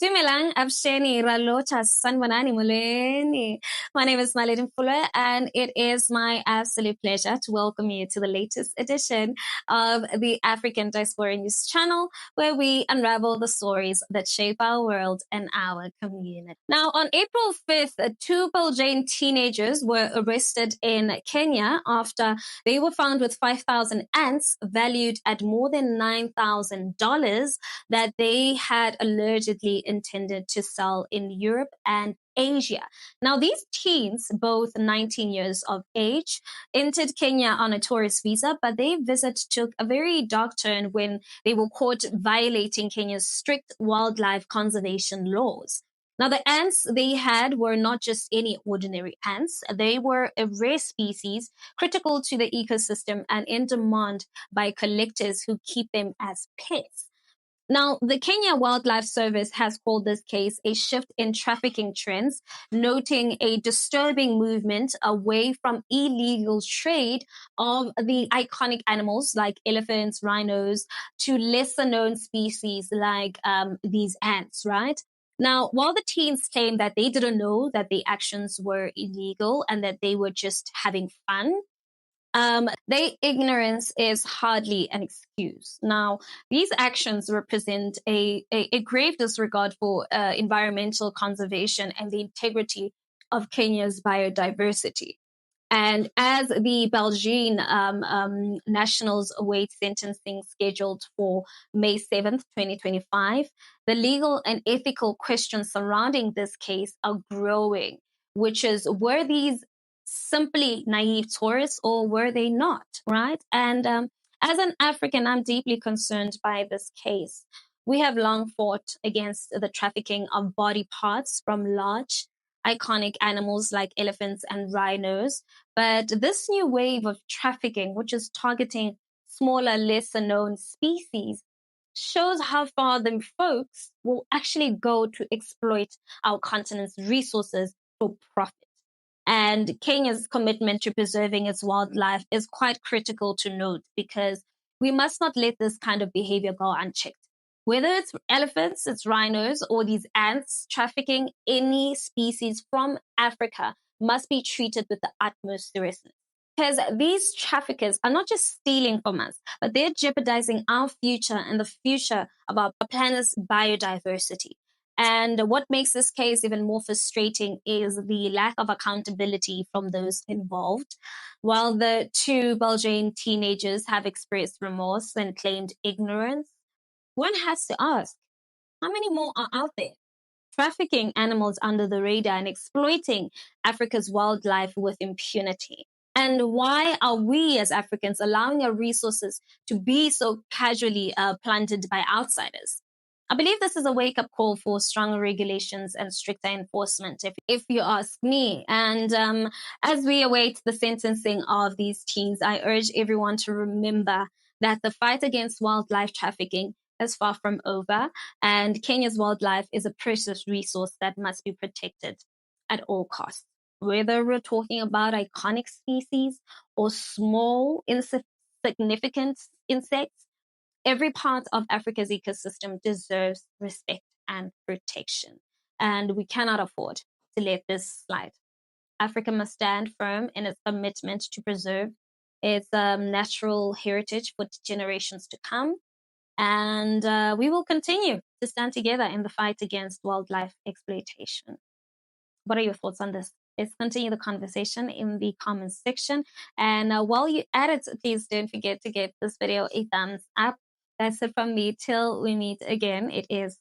Dumelang, Absheni, Ralocha, Sanwanani, Muleni. My name is Naledi Mfoloe, and it is my absolute pleasure to welcome you to the latest edition of the African Diaspora News channel, where we unravel the stories that shape our world and our community. Now, on April 5th, two Belgian teenagers were arrested in Kenya after they were found with 5,000 ants valued at more than $9,000 that they had allegedly intended to sell in Europe and Asia. Now, these teens, both 19 years of age, entered Kenya on a tourist visa, but their visit took a very dark turn when they were caught violating Kenya's strict wildlife conservation laws. Now, the ants they had were not just any ordinary ants. They were a rare species, critical to the ecosystem and in demand by collectors who keep them as pets. Now, the Kenya Wildlife Service has called this case a shift in trafficking trends, noting a disturbing movement away from illegal trade of the iconic animals like elephants, rhinos, to lesser known species like these ants, right? Now, while the teens claim that they didn't know that the actions were illegal and that they were just having fun, their ignorance is hardly an excuse. Now, these actions represent a grave disregard for environmental conservation and the integrity of Kenya's biodiversity. And as the Belgian nationals await sentencing scheduled for May 7th, 2025, the legal and ethical questions surrounding this case are growing, which is, were these simply naive tourists or were they not, right? And as an African, I'm deeply concerned by this case. We have long fought against the trafficking of body parts from large, iconic animals like elephants and rhinos. But this new wave of trafficking, which is targeting smaller, lesser known species, shows how far the folks will actually go to exploit our continent's resources for profit. And Kenya's commitment to preserving its wildlife is quite critical to note because we must not let this kind of behavior go unchecked. Whether it's elephants, it's rhinos, or these ants, trafficking any species from Africa must be treated with the utmost seriousness. Because these traffickers are not just stealing from us, but they're jeopardizing our future and the future of our planet's biodiversity. And what makes this case even more frustrating is the lack of accountability from those involved. While the two Belgian teenagers have expressed remorse and claimed ignorance, one has to ask, how many more are out there? Trafficking animals under the radar and exploiting Africa's wildlife with impunity. And why are we as Africans allowing our resources to be so casually plundered by outsiders? I believe this is a wake-up call for stronger regulations and stricter enforcement, if you ask me. And as we await the sentencing of these teens, I urge everyone to remember that the fight against wildlife trafficking is far from over, and Kenya's wildlife is a precious resource that must be protected at all costs. Whether we're talking about iconic species or small, insignificant insects, every part of Africa's ecosystem deserves respect and protection. And we cannot afford to let this slide. Africa must stand firm in its commitment to preserve its natural heritage for generations to come. And we will continue to stand together in the fight against wildlife exploitation. What are your thoughts on this? Let's continue the conversation in the comments section. And while you're at it, please don't forget to give this video a thumbs up. That's it from me. Till we meet again, it is